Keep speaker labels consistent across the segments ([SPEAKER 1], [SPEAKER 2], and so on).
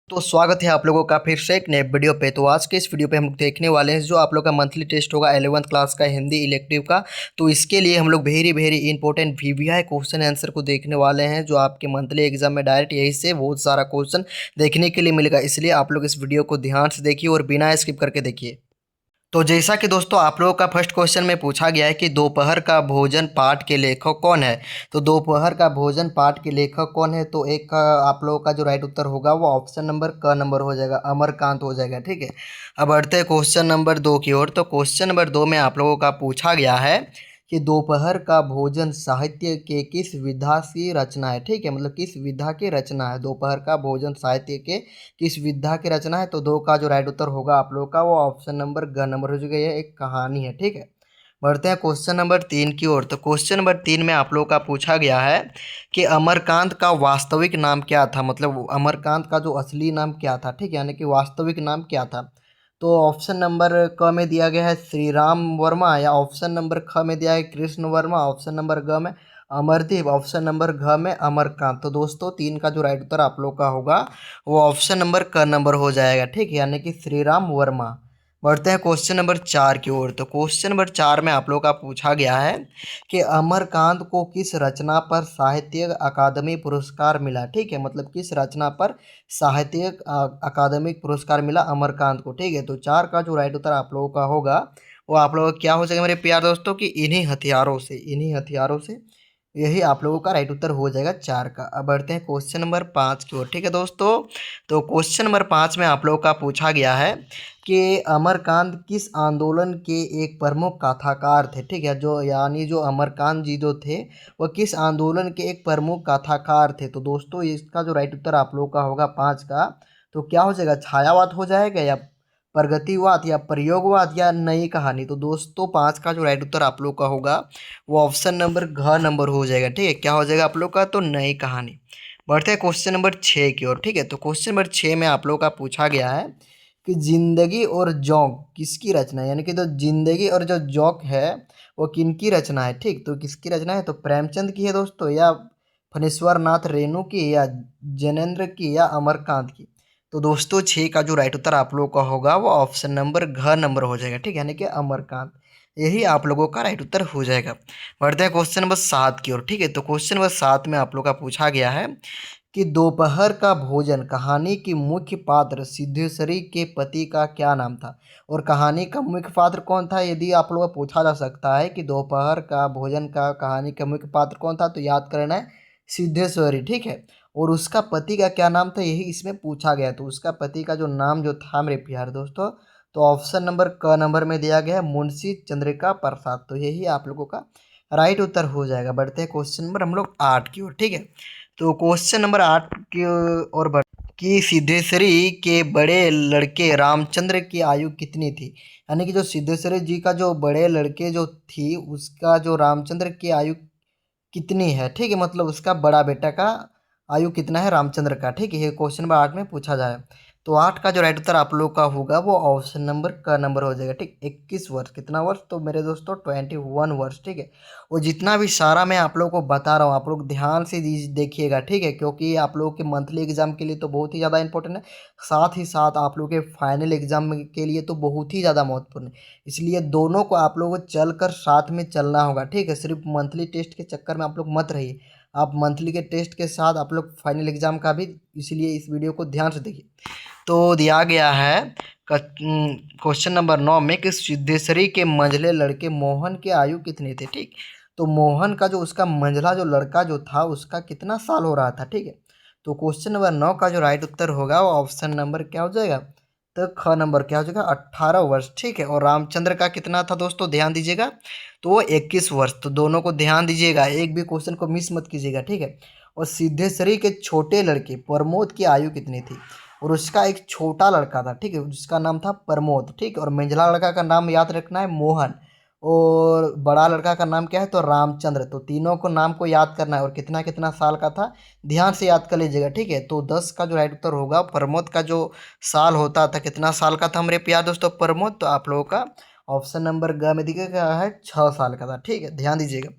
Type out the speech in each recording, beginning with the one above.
[SPEAKER 1] तो स्वागत है आप लोगों का फिर से एक नए वीडियो पे। तो आज के इस वीडियो पे हम लोग देखने वाले हैं जो आप लोग का मंथली टेस्ट होगा 11th क्लास का हिंदी इलेक्टिव का। तो इसके लिए हम लोग very very important VVI question answer को देखने वाले हैं जो आपके मंथली एग्जाम में डायरेक्ट यही से बहुत सारा क्वेश्चन देखने के लिए मिलेगा। इसलिए आप लोग इस वीडियो को ध्यान से देखिए और बिना स्किप करके देखिए। तो जैसा कि दोस्तों आप लोगों का फर्स्ट क्वेश्चन में पूछा गया है कि दोपहर का भोजन पाठ के लेखक कौन है। तो दोपहर का भोजन पाठ के लेखक कौन है, तो एक आप लोगों का जो राइट उत्तर होगा वो ऑप्शन नंबर क नंबर हो जाएगा, अमरकांत हो जाएगा। ठीक है, अब बढ़ते हैं क्वेश्चन नंबर 2 की ओर। तो क्वेश्चन नंबर 2 में आप लोगों का पूछा गया है कि दोपहर का भोजन साहित्य के किस विधा की रचना है। ठीक है, मतलब किस विधा की रचना है, दोपहर का भोजन साहित्य के किस विधा की रचना है। तो दो का जो राइट उत्तर होगा आप लोगों का वो ऑप्शन नंबर ग नंबर हो जाएगा, ये एक कहानी है। ठीक है, बढ़ते हैं क्वेश्चन नंबर 3 की ओर। तो क्वेश्चन नंबर 3 में आप लोगों का पूछा गया है कि अमरकांत का वास्तविक नाम क्या था, मतलब अमरकांत का जो असली नाम क्या था। ठीक है, यानी कि वास्तविक नाम क्या था। तो ऑप्शन नंबर क में दिया गया है श्री राम वर्मा, या ऑप्शन नंबर ख में दिया है कृष्ण वर्मा, ऑप्शन नंबर ग में अमरदीप, ऑप्शन नंबर घ में अमरकांत। तो दोस्तों 3 का जो राइट उत्तर आप लोग का होगा वो ऑप्शन नंबर क नंबर हो जाएगा। ठीक है, यानी कि श्री राम वर्मा। बढ़ते हैं क्वेश्चन नंबर 4 की ओर। तो क्वेश्चन नंबर 4 में आप लोग का पूछा गया है कि अमरकांत को किस रचना पर साहित्य अकादमी पुरस्कार मिला। ठीक है, मतलब किस रचना पर साहित्य अकादमिक पुरस्कार मिला अमरकांत को। ठीक है, तो 4 का जो राइट उत्तर आप लोगों का होगा वो आप लोगों का क्या हो जाएगा मेरे प्यार दोस्तों, कि इन्हीं हथियारों से यही आप लोगों का राइट उत्तर हो जाएगा 4 का। अब बढ़ते हैं क्वेश्चन नंबर 5 की ओर। ठीक है दोस्तों, तो क्वेश्चन नंबर 5 में आप लोगों का पूछा गया है कि अमरकांत किस आंदोलन के एक प्रमुख कथाकार थे। ठीक है, जो यानी जो अमरकांत जी जो थे वह किस आंदोलन के एक प्रमुख कथाकार थे। तो दोस्तों इसका जो राइट उत्तर आप लोगों का होगा 5 का, तो क्या हो जाएगा, छायावाद हो जाएगा या प्रगतिवाद या प्रयोगवाद या नई कहानी। तो दोस्तों 5 का जो राइट उत्तर आप लोग का होगा वो ऑप्शन नंबर घ नंबर हो जाएगा। ठीक है, क्या हो जाएगा आप लोग का, तो नई कहानी। बढ़ते हैं क्वेश्चन नंबर 6 की ओर। ठीक है, तो क्वेश्चन नंबर 6 में आप लोग का पूछा गया है कि जिंदगी और जोंक किसकी रचना है, यानी कि तो जिंदगी और जो जोंक है वो किनकी रचना है। ठीक, तो किसकी रचना है, तो प्रेमचंद की है दोस्तों, या फणीश्वर नाथ रेणु की, या जैनेन्द्र की, या अमरकांत की। तो दोस्तों 6 का जो राइट उत्तर आप लोगों का होगा वो ऑप्शन नंबर घ नंबर हो जाएगा। ठीक है, यानी कि अमरकांत, यही आप लोगों का राइट उत्तर हो जाएगा। बढ़ते हैं क्वेश्चन नंबर 7 की ओर। ठीक है, तो क्वेश्चन नंबर 7 में आप लोग का पूछा गया है कि दोपहर का भोजन कहानी की मुख्य पात्र सिद्धेश्वरी के पति का क्या नाम था। और कहानी का मुख्य पात्र कौन था, यदि आप लोगों को पूछा जा सकता है कि दोपहर का भोजन का कहानी का मुख्य पात्र कौन था, तो याद करना है सिद्धेश्वरी। ठीक है, और उसका पति का क्या नाम था यही इसमें पूछा गया। तो उसका पति का जो नाम जो था मेरे प्यारे दोस्तों, तो ऑप्शन नंबर क नंबर में दिया गया है मुंशी चंद्रिका प्रसाद। तो यही आप लोगों का राइट उत्तर हो जाएगा। बढ़ते हैं क्वेश्चन नंबर हम लोग 8 की ओर। ठीक है, तो क्वेश्चन नंबर 8 की ओर बढ़ कि सिद्धेश्वरी के बड़े लड़के रामचंद्र की आयु कितनी थी। यानी कि जो सिद्धेश्वरी जी का जो बड़े लड़के जो थी उसका जो रामचंद्र की आयु कितनी है। ठीक है, मतलब उसका बड़ा बेटा का आयु कितना है रामचंद्र का। ठीक है, ये क्वेश्चन नंबर 8 में पूछा जाए। तो 8 का जो राइट उत्तर आप लोग का होगा वो ऑप्शन नंबर का नंबर हो जाएगा। ठीक, 21 वर्ष, कितना वर्ष, तो मेरे दोस्तों 21 वर्ष। ठीक है, और जितना भी सारा मैं आप लोग को बता रहा हूँ आप लोग ध्यान से देखिएगा। ठीक है, क्योंकि आप लोगों के मंथली एग्जाम के लिए तो बहुत ही ज़्यादा इंपॉर्टेंट है, साथ ही साथ आप लोग के फाइनल एग्जाम के लिए तो बहुत ही ज़्यादा महत्वपूर्ण है। इसलिए दोनों को आप लोगों को चलकर साथ में चलना होगा। ठीक है, सिर्फ मंथली टेस्ट के चक्कर में आप लोग मत रहिए, आप मंथली के टेस्ट के साथ आप लोग फाइनल एग्जाम का भी, इसलिए इस वीडियो को ध्यान से देखिए। तो दिया गया है क्वेश्चन नंबर 9 में कि सिद्धेश्वरी के मंझले लड़के मोहन की आयु कितनी थी। ठीक, तो मोहन का जो उसका मंझला जो लड़का जो था उसका कितना साल हो रहा था। ठीक है, तो क्वेश्चन नंबर 9 का जो राइट उत्तर होगा वो ऑप्शन नंबर क्या हो जाएगा, तो ख नंबर क्या हो जाएगा, 18 वर्ष। ठीक है, और रामचंद्र का कितना था दोस्तों, ध्यान दीजिएगा, तो वो 21 वर्ष। तो दोनों को ध्यान दीजिएगा, एक भी क्वेश्चन को मिस मत कीजिएगा। ठीक है, और सिद्धेश्वरी के छोटे लड़के प्रमोद की आयु कितनी थी। और उसका एक छोटा लड़का था, ठीक है, जिसका नाम था प्रमोद। ठीक, और मंझला लड़का का नाम याद रखना है मोहन, और बड़ा लड़का का नाम क्या है, तो रामचंद्र। तो तीनों को नाम को याद करना है और कितना कितना साल का था ध्यान से याद कर लीजिएगा। ठीक है, तो 10 का जो राइट उत्तर होगा, प्रमोद का जो साल होता था, कितना साल का था मेरे प्यार दोस्तों प्रमोद, तो आप लोगों का ऑप्शन नंबर ग में दिखेगा है 6 साल का था। ठीक है, ध्यान दीजिएगा।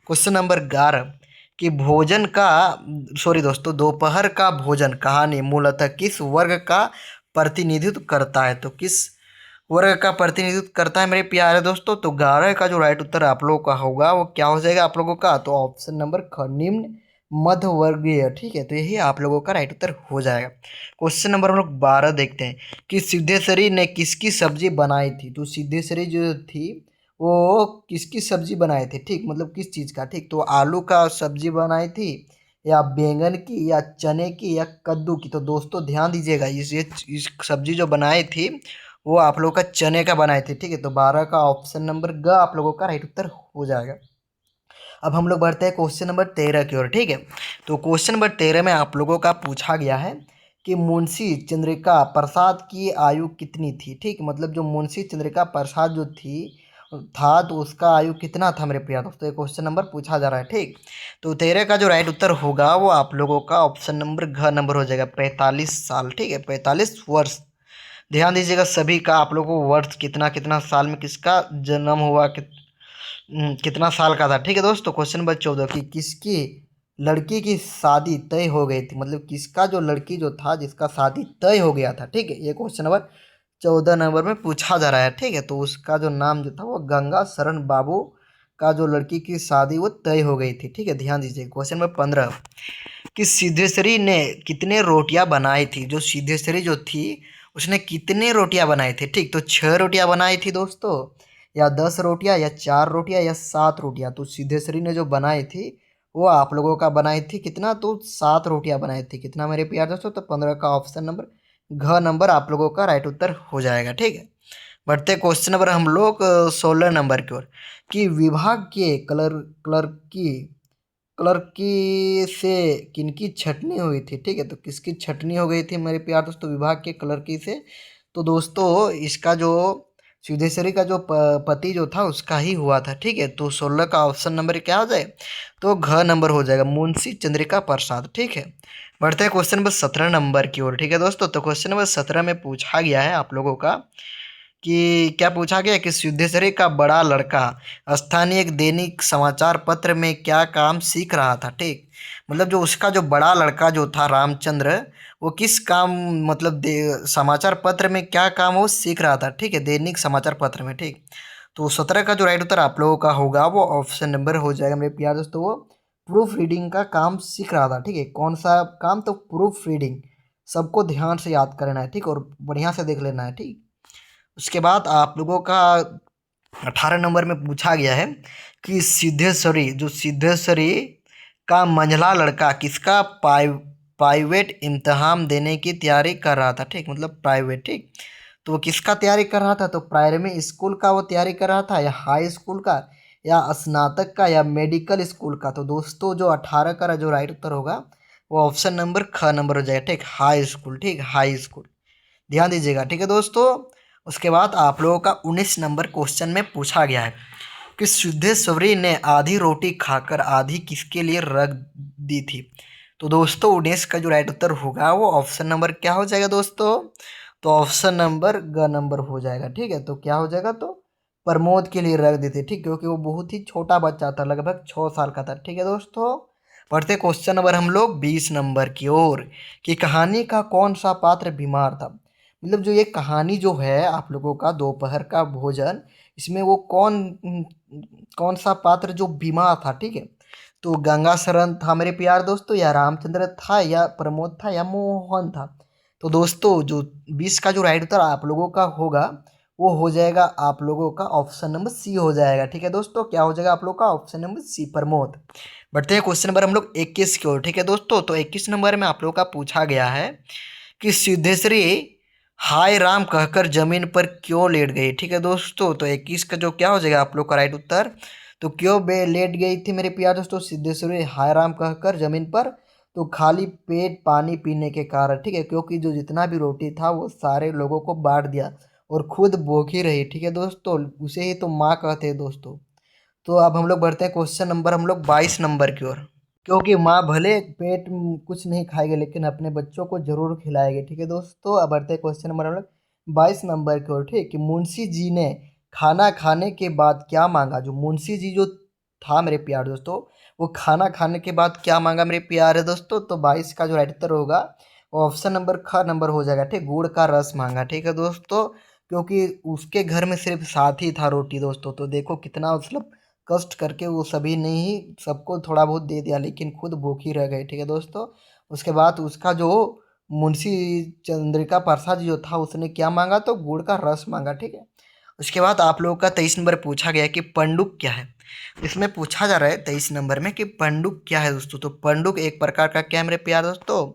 [SPEAKER 1] क्वेश्चन नंबर 11 कि भोजन का, सॉरी दोस्तों, दोपहर का भोजन कहानी मूलतः किस वर्ग का प्रतिनिधित्व करता है? तो किस वर्ग का प्रतिनिधित्व करता है मेरे प्यारे दोस्तों? तो 11 का जो राइट उत्तर आप लोगों का होगा वो क्या हो जाएगा आप लोगों का? तो ऑप्शन नंबर ख, निम्न मध्य वर्गीय। ठीक है, तो यही आप लोगों का राइट उत्तर हो जाएगा। क्वेश्चन नंबर हम लोग 12 देखते हैं कि सिद्धेश्वरी ने किसकी सब्जी बनाई थी? तो सिद्धेश्वरी जो थी वो किसकी सब्जी बनाए थे? ठीक, मतलब किस चीज़ का? ठीक, तो आलू का सब्जी बनाई थी, या बैंगन की, या चने की, या कद्दू की? तो दोस्तों ध्यान दीजिएगा, इस सब्जी जो बनाई थी वो आप लोगों का चने का बनाए थे। ठीक है, तो 12 का ऑप्शन नंबर ग आप लोगों का राइट उत्तर हो जाएगा। अब हम लोग बढ़ते हैं क्वेश्चन नंबर 13 की ओर। ठीक है, तो क्वेश्चन नंबर 13 में आप लोगों का पूछा गया है कि मुंशी चंद्रिका प्रसाद की आयु कितनी थी? ठीक, मतलब जो मुंशी चंद्रिका प्रसाद जो थी था, तो उसका आयु कितना था मेरे प्रिय दोस्तों? ये क्वेश्चन नंबर पूछा जा रहा है। ठीक, तो 13 का जो राइट उत्तर होगा वो आप लोगों का ऑप्शन नंबर घ नंबर हो जाएगा, 45 साल। ठीक है, 45 वर्ष। ध्यान दीजिएगा सभी का, आप लोगों को वर्ष कितना कितना साल में किसका जन्म हुआ, कितना साल का था। ठीक है दोस्तों, क्वेश्चन नंबर 14 कि किसकी लड़की की शादी तय हो गई थी? मतलब किसका जो लड़की जो था जिसका शादी तय हो गया था। ठीक है, ये क्वेश्चन नंबर 14 नंबर में पूछा जा रहा है। ठीक है, तो उसका जो नाम जो था वो गंगा शरण बाबू का जो लड़की की शादी वो तय हो गई थी। ठीक है, ध्यान दीजिए। क्वेश्चन नंबर 15 कि सिद्धेश्वरी ने कितने रोटियां बनाई थी? जो सिद्धेश्वरी जो थी उसने कितने रोटियां बनाई थी? ठीक, तो 6 रोटियां बनाई थी दोस्तों, या 10 रोटियां, या 4 रोटियां, या 7 रोटियां? तो सिद्धेश्वरी ने जो बनाई थी वो आप लोगों का बनाई थी कितना? तो 7 रोटियां बनाई थी। कितना मेरे प्यार दोस्तों? तो 15 का ऑप्शन नंबर घ नंबर आप लोगों का राइट उत्तर हो जाएगा। ठीक है, बढ़ते क्वेश्चन नंबर हम लोग 16 नंबर की ओर कि विभाग के क्लर्की से किनकी छटनी हुई थी? ठीक है, तो किसकी छटनी हो गई थी मेरे प्यार दोस्तों विभाग के क्लर्की से? तो दोस्तों इसका जो सिद्धेश्वरी का जो पति जो था उसका ही हुआ था। ठीक है, तो 16 का ऑप्शन नंबर क्या हो जाए? तो घ नंबर हो जाएगा, मुंशी चंद्रिका प्रसाद। ठीक है, बढ़ते हैं क्वेश्चन नंबर 17 नंबर की ओर। ठीक है दोस्तों, तो क्वेश्चन नंबर 17 में पूछा गया है आप लोगों का कि क्या पूछा गया कि सिद्धेश्वरी का बड़ा लड़का स्थानीय एक दैनिक समाचार पत्र में क्या काम सीख रहा था? ठीक, मतलब जो उसका जो बड़ा लड़का जो था रामचंद्र, वो किस काम, मतलब समाचार पत्र में क्या काम वो सीख रहा था? ठीक है, दैनिक समाचार पत्र में। ठीक, तो 17 का जो राइट उत्तर आप लोगों का होगा वो ऑप्शन नंबर हो जाएगा मेरे प्यार दोस्तों, वो प्रूफ रीडिंग का काम सीख रहा था। ठीक है, कौन सा काम? तो प्रूफ रीडिंग। सबको ध्यान से याद करना है, ठीक, और बढ़िया से देख लेना है। ठीक, उसके बाद आप लोगों का 18 नंबर में पूछा गया है कि सिद्धेश्वरी का मंझला लड़का किसका प्राइवेट इम्तहान देने की तैयारी कर रहा था? ठीक, मतलब प्राइवेट। ठीक, तो वो किसका तैयारी कर रहा था? तो प्राइमरी स्कूल का वो तैयारी कर रहा था, या हाई स्कूल का, या स्नातक का, या मेडिकल स्कूल का? तो दोस्तों जो 18 का जो राइट उत्तर होगा वो ऑप्शन नंबर ख नंबर हो जाएगा। ठीक, हाई स्कूल। ठीक, हाई स्कूल, ध्यान दीजिएगा। ठीक है दोस्तों, उसके बाद आप लोगों का 19 नंबर क्वेश्चन में पूछा गया है कि सिद्धेश्वरी ने आधी रोटी खाकर आधी किसके लिए रख दी थी? तो दोस्तों 19 का जो राइट उत्तर होगा वो ऑप्शन नंबर क्या हो जाएगा दोस्तों? तो ऑप्शन नंबर ग नंबर हो जाएगा। ठीक है, तो क्या हो जाएगा? तो प्रमोद के लिए रख दी थी। ठीक, क्योंकि वो बहुत ही छोटा बच्चा था, लगभग 6 साल का था। ठीक है दोस्तों, पढ़ते क्वेश्चन नंबर हम लोग 20 नंबर की ओर कि कहानी का कौन सा पात्र बीमार था? मतलब जो ये कहानी जो है आप लोगों का दोपहर का भोजन, इसमें वो कौन सा पात्र जो बीमार था? ठीक है, तो गंगा शरण था मेरे प्यार दोस्तों, या रामचंद्र था, या प्रमोद था, या मोहन था? तो दोस्तों जो 20 का जो राइट उत्तर आप लोगों का होगा वो हो जाएगा आप लोगों का ऑप्शन नंबर सी हो जाएगा। ठीक है दोस्तों, क्या हो जाएगा आप लोग का? Option number C, Pramod. बढ़ते हैं क्वेश्चन नंबर हम लोग 21 की ओर। ठीक है दोस्तों, तो 21 नंबर में आप लोग का पूछा गया है कि सिद्धेश्वरी हाय राम कहकर जमीन पर क्यों लेट गई? ठीक है दोस्तों, तो 21 का जो क्या हो जाएगा आप लोग का राइट उत्तर? तो क्यों बे लेट गई थी मेरे प्यार दोस्तों सिद्धेश्वरी हाय राम कहकर जमीन पर? तो खाली पेट पानी पीने के कारण। ठीक है, क्योंकि जो जितना भी रोटी था वो सारे लोगों को बांट दिया और खुद भूखी रही। ठीक है दोस्तों, उसे ही तो माँ कहते हैं दोस्तों। तो अब हम लोग बढ़ते हैं क्वेश्चन नंबर हम लोग 22 नंबर की ओर, क्योंकि माँ भले पेट कुछ नहीं खाएगी लेकिन अपने बच्चों को जरूर खिलाएगी। ठीक है दोस्तों, अब बढ़ते हैं क्वेश्चन नंबर हम लोग 22 नंबर की ओर। ठीक, कि मुंशी जी ने खाना खाने के बाद क्या मांगा? जो मुंशी जी जो था मेरे प्यार दोस्तों, वो खाना खाने के बाद क्या मांगा मेरे प्यारे दोस्तों? तो 22 का जो राइट उत्तर होगा वो ऑप्शन नंबर ख नंबर हो जाएगा। ठीक, गुड़ का रस मांगा। ठीक है दोस्तों, क्योंकि उसके घर में सिर्फ साथ ही था रोटी दोस्तों। तो देखो कितना मतलब कष्ट करके वो सभी ने ही सबको थोड़ा बहुत दे दिया, लेकिन खुद भूखी रह गई। ठीक है दोस्तों, उसके बाद उसका जो मुंशी चंद्रिका प्रसाद जो था उसने क्या मांगा? तो गुड़ का रस मांगा। ठीक है, उसके बाद आप लोगों का 23 नंबर पूछा गया कि पंडुक क्या है। इसमें पूछा जा रहा है 23 नंबर में कि पंडुक क्या है दोस्तों। तो पंडुक एक प्रकार का क्या है मेरे प्यार दोस्तों?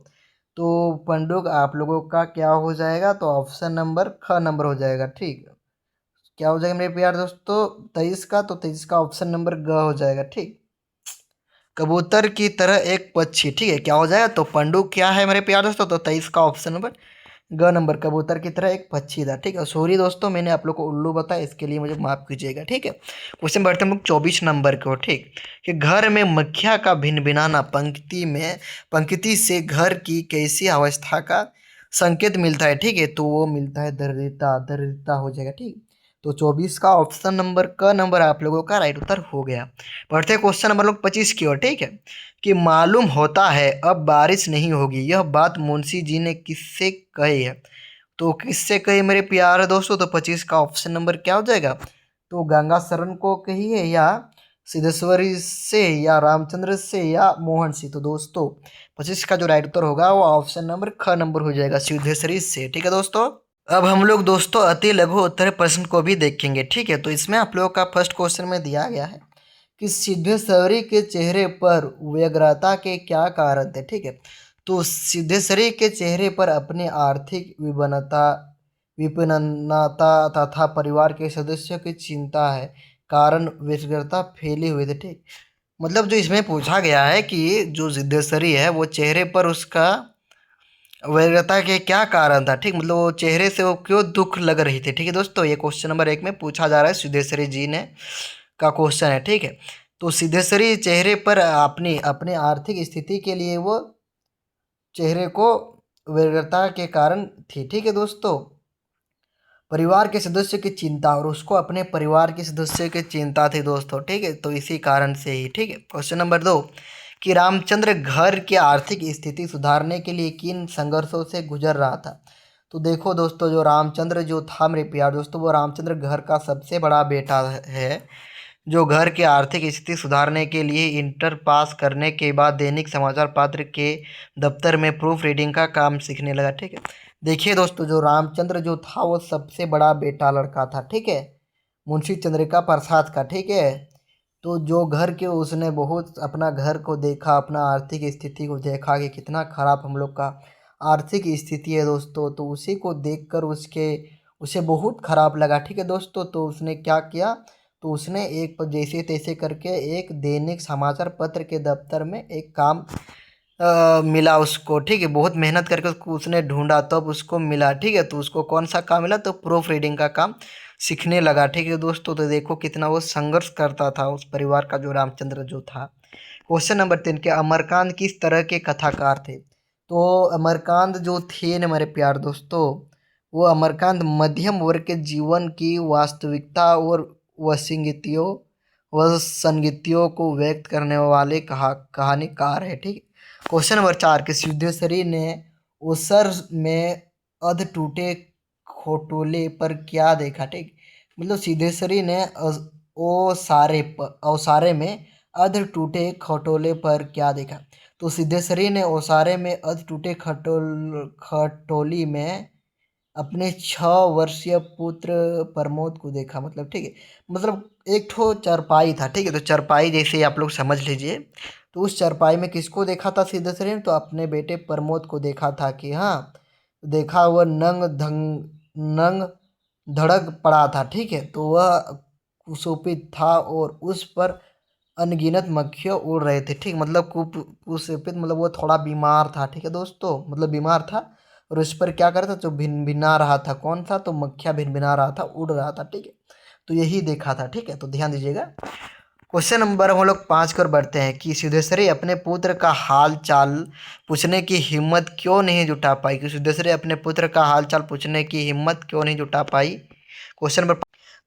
[SPEAKER 1] तो पंडुक आप लोगों का क्या हो जाएगा? तो ऑप्शन नंबर ख नंबर हो जाएगा। ठीक, क्या हो जाएगा मेरे प्यार दोस्तों 23 का? तो 23 का ऑप्शन नंबर ग हो जाएगा। ठीक, कबूतर की तरह एक पक्षी। ठीक है, क्या हो जाएगा? तो पंडुक क्या है मेरे प्यार दोस्तों? तो 23 का ऑप्शन नंबर ग नंबर, कबूतर की तरह एक पक्षी था। ठीक है, सॉरी दोस्तों मैंने आप लोग को उल्लू बताया, इसके लिए मुझे माफ कीजिएगा। ठीक है, क्वेश्चन बढ़ते हैं हम लोग 24 नंबर को। ठीक, कि घर में मक्खियाँ का भिन भिनाना पंक्ति से घर की कैसी अवस्था का संकेत मिलता है? ठीक है, तो वो मिलता है दरिद्रता। दरिद्रता हो जाएगा। ठीक, तो 24 का ऑप्शन नंबर क नंबर आप लोगों का राइट उत्तर हो गया। बढ़ते क्वेश्चन नंबर लोग 25 की ओर। ठीक है, कि मालूम होता है अब बारिश नहीं होगी, यह बात मुंशी जी ने किससे कही है? तो किससे कही मेरे प्यारे दोस्तों? तो 25 का ऑप्शन नंबर क्या हो जाएगा? तो गंगा शरण को कही है, या सिद्धेश्वरी से, या रामचंद्र से, या मोहन से? तो दोस्तों 25 का जो राइट उत्तर होगा वो ऑप्शन नंबर ख नंबर हो जाएगा, सिद्धेश्वरी से। ठीक है दोस्तों, अब हम लोग दोस्तों अति लघु उत्तर प्रश्न को भी देखेंगे। ठीक है, तो इसमें आप लोगों का फर्स्ट क्वेश्चन में दिया गया है कि सिद्धेश्वरी के चेहरे पर व्यग्रता के क्या कारण थे? ठीक है, तो सिद्धेश्वरी के चेहरे पर अपनी आर्थिक विपन्नता तथा परिवार के सदस्यों की चिंता है कारण व्यग्रता फैली हुई थी। ठीक, मतलब जो इसमें पूछा गया है कि जो सिद्धेश्वरी है वो चेहरे पर उसका व्यग्रता के क्या कारण था? ठीक, मतलब वो चेहरे से वो क्यों दुख लग रही थी? ठीक है दोस्तों, ये क्वेश्चन नंबर 1 में पूछा जा रहा है, सिद्धेश्वरी जी ने का क्वेश्चन है। ठीक है, तो सिद्धेश्वरी चेहरे पर अपनी अपने आर्थिक स्थिति के लिए वो चेहरे को व्यग्रता के कारण थी। ठीक है दोस्तों, परिवार के सदस्य की चिंता, और उसको अपने परिवार के सदस्य की चिंता थी दोस्तों। ठीक है, तो इसी कारण से ही। ठीक है, क्वेश्चन नंबर 2 कि रामचंद्र घर की आर्थिक स्थिति सुधारने के लिए किन संघर्षों से गुजर रहा था? तो देखो दोस्तों, जो रामचंद्र जो था मेरे प्यार दोस्तों, वो रामचंद्र घर का सबसे बड़ा बेटा है, जो घर की आर्थिक स्थिति सुधारने के लिए इंटर पास करने के बाद दैनिक समाचार पत्र के दफ्तर में प्रूफ रीडिंग का काम सीखने लगा। ठीक है, देखिए दोस्तों, जो रामचंद्र जो था वो सबसे बड़ा बेटा लड़का था। ठीक है, मुंशी चंद्रिका प्रसाद का। ठीक है, तो जो घर के उसने बहुत अपना घर को देखा, अपना आर्थिक स्थिति को देखा कि कितना खराब हम लोग का आर्थिक स्थिति है दोस्तों, तो उसी को देखकर उसे बहुत खराब लगा। ठीक है दोस्तों, तो उसने क्या किया? तो उसने एक जैसे तैसे करके एक दैनिक समाचार पत्र के दफ्तर में एक काम मिला उसको। ठीक है, बहुत मेहनत करके उसको उसने ढूंढा तब उसको मिला। ठीक है, तो उसको कौन सा काम मिला? तो प्रूफ रीडिंग का काम सीखने लगा। ठीक है दोस्तों, तो देखो कितना वो संघर्ष करता था उस परिवार का जो रामचंद्र जो था। क्वेश्चन नंबर 3 के अमरकांत किस तरह के कथाकार थे? तो अमरकांत जो थे न मेरे प्यार दोस्तों, वो अमरकांत मध्यम वर्ग के जीवन की वास्तविकता और वसंगतियों वसंगतियों को व्यक्त करने वाले कहानीकार है। ठीक है, क्वेश्चन नंबर 4 कि सिद्धेश्वरी ने ओसर में अध टूटे खटोले पर क्या देखा? ठीक, मतलब सिद्धेश्वरी ने ओसारे में अध टूटे खटोले पर क्या देखा? तो सिद्धेश्वरी ने ओसारे में अध टूटे खटोली में अपने 6 वर्षीय पुत्र प्रमोद को देखा। मतलब ठीक है, मतलब एक ठो चरपाई था। ठीक है, तो चरपाई जैसे आप लोग समझ लीजिए, तो उस चरपाई में किसको देखा था सिद्धेश्वरी ने? तो अपने बेटे प्रमोद को देखा था कि हाँ, देखा वह नंग धड़क पड़ा था। ठीक है, तो वह कुसुपित था और उस पर अनगिनत मक्खियाँ उड़ रहे थे। ठीक, मतलब कुसुपित मतलब वो थोड़ा बीमार था। ठीक है दोस्तों, मतलब बीमार था और उस पर क्या कर रहा था? जो भिन भिना रहा था। कौन सा? तो मक्खियाँ भिन भिना रहा था, उड़ रहा था। ठीक है, तो यही देखा था। ठीक है, तो ध्यान दीजिएगा। क्वेश्चन नंबर हम लोग 5 की ओर बढ़ते हैं कि सिद्धेश्वरी अपने पुत्र का हाल चाल पूछने की हिम्मत क्यों नहीं जुटा पाई? कि सिद्धेश्वरी अपने पुत्र का हाल चाल पूछने की हिम्मत क्यों नहीं जुटा पाई? क्वेश्चन नंबर,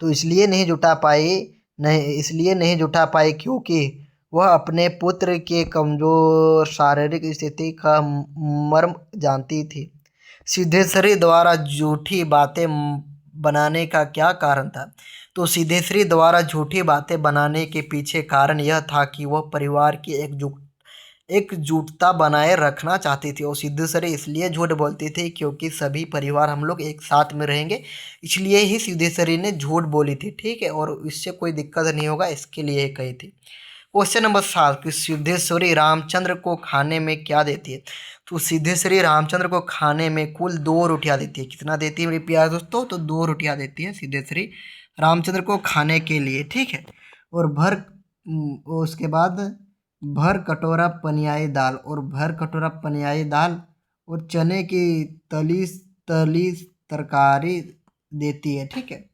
[SPEAKER 1] तो इसलिए नहीं जुटा पाई नहीं इसलिए नहीं जुटा पाई क्योंकि वह अपने पुत्र के कमजोर शारीरिक स्थिति का मर्म जानती थी। सिद्धेश्वरी द्वारा झूठी बातें बनाने का क्या कारण था? तो सिद्धेश्वरी द्वारा झूठी बातें बनाने के पीछे कारण यह था कि वह परिवार की एकजुटता बनाए रखना चाहती थी। और सिद्धेश्वरी इसलिए झूठ बोलती थी क्योंकि सभी परिवार हम लोग एक साथ में रहेंगे, इसलिए ही सिद्धेश्वरी ने झूठ बोली थी। ठीक है, और इससे कोई दिक्कत नहीं होगा इसके लिए कही थी। क्वेश्चन नंबर 7 कि सिद्धेश्वरी रामचंद्र को खाने में क्या देती है? तो सिद्धेश्वरी रामचंद्र को खाने में कुल 2 रोटियां देती है। कितना देती है मेरे प्यारे दोस्तों? तो 2 रोटियां देती है सिद्धेश्वरी रामचंद्र को खाने के लिए। ठीक है, और उसके बाद भर कटोरा पनियाई दाल, और भर कटोरा पनियाई दाल और चने की तली तली तरकारी देती है। ठीक है,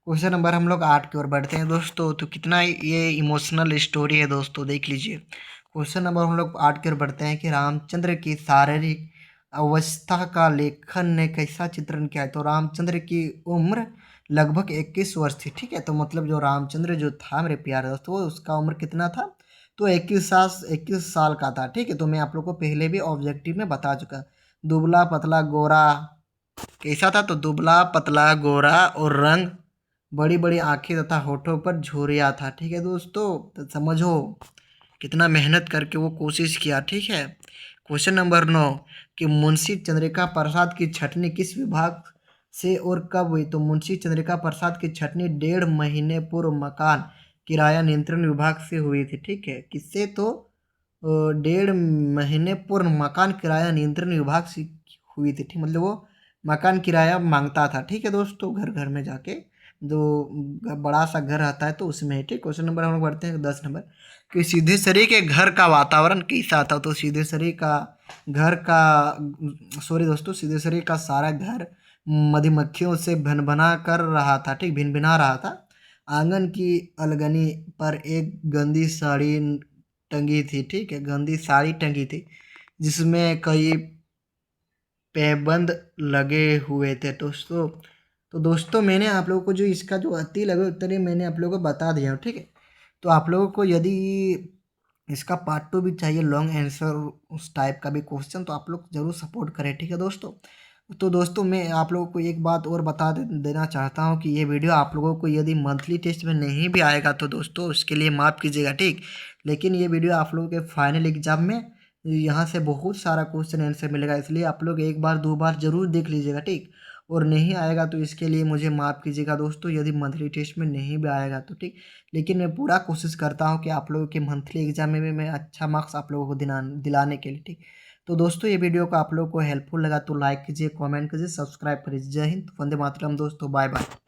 [SPEAKER 1] क्वेश्चन नंबर हम लोग 8 की ओर बढ़ते हैं दोस्तों। तो कितना ये इमोशनल स्टोरी है दोस्तों, देख लीजिए। क्वेश्चन नंबर हम लोग 8 की ओर बढ़ते हैं कि रामचंद्र की शारीरिक अवस्था का लेखन ने कैसा चित्रण किया है? तो रामचंद्र की उम्र लगभग 21 वर्ष थी। ठीक है, तो मतलब जो रामचंद्र जो था मेरे प्यारे दोस्तों, उसका उम्र कितना था? तो 21 साल का था। ठीक है, तो मैं आप लोग को पहले भी ऑब्जेक्टिव में बता चुका। दुबला पतला गोरा कैसा था? तो दुबला पतला गोरा और रंग बड़ी बड़ी आंखें तथा होठों पर झुर्रियाँ था। ठीक है दोस्तों, तो समझो कितना मेहनत करके वो कोशिश किया। ठीक है, क्वेश्चन नंबर 9 कि मुंशी चंद्रिका प्रसाद की छटनी किस विभाग से और कब हुई? तो मुंशी चंद्रिका प्रसाद की छटनी 1.5 महीने पूर्व मकान किराया नियंत्रण विभाग से हुई थी। ठीक है, किससे? तो 1.5 महीने पूर्व मकान किराया नियंत्रण विभाग से हुई थी। ठीक, मतलब वो मकान किराया मांगता था। ठीक है दोस्तों, घर घर में जाके जो बड़ा सा घर आता है तो उसमें है। ठीक, क्वेश्चन नंबर हम लोग बढ़ते हैं 10 नंबर कि सिद्धेश्वरी के घर का वातावरण कैसा था? तो सिद्धेश्वरी का घर का सॉरी दोस्तों, सिद्धेश्वरी का सारा घर मधुमक्खियों से भनभना कर रहा था। ठीक, भिनभिना रहा था। आंगन की अलगनी पर एक गंदी साड़ी टंगी थी। ठीक है, गंदी साड़ी टंगी थी जिसमें कई पैबंद लगे हुए थे दोस्तों। तो दोस्तों मैंने आप लोगों को जो इसका जो अति लगे उत्तर है मैंने आप लोगों को बता दिया हूँ। ठीक है, तो आप लोगों को यदि इसका पार्ट 2 भी चाहिए, लॉन्ग आंसर उस टाइप का भी क्वेश्चन, तो आप लोग ज़रूर सपोर्ट करें। ठीक है दोस्तों, तो दोस्तों मैं आप लोगों को एक बात और देना चाहता हूँ कि ये वीडियो आप लोगों को यदि मंथली टेस्ट में नहीं भी आएगा तो दोस्तों उसके लिए माफ़ कीजिएगा। ठीक, लेकिन ये वीडियो आप लोगों के फाइनल एग्जाम में यहाँ से बहुत सारा क्वेश्चन आंसर मिलेगा, इसलिए आप लोग एक बार 2 बार ज़रूर देख लीजिएगा। ठीक, और नहीं आएगा तो इसके लिए मुझे माफ़ कीजिएगा दोस्तों, यदि मंथली टेस्ट में नहीं भी आएगा तो। ठीक, लेकिन मैं पूरा कोशिश करता हूँ कि आप लोगों के मंथली एग्जाम में भी मैं अच्छा मार्क्स आप लोगों को दिलाने के लिए। ठीक, तो दोस्तों ये वीडियो को आप लोगों को हेल्पफुल लगा तो लाइक कीजिए, कमेंट कीजिए, सब्सक्राइब करिए। जय हिंद, वंदे मातरम दोस्तों, बाय बाय।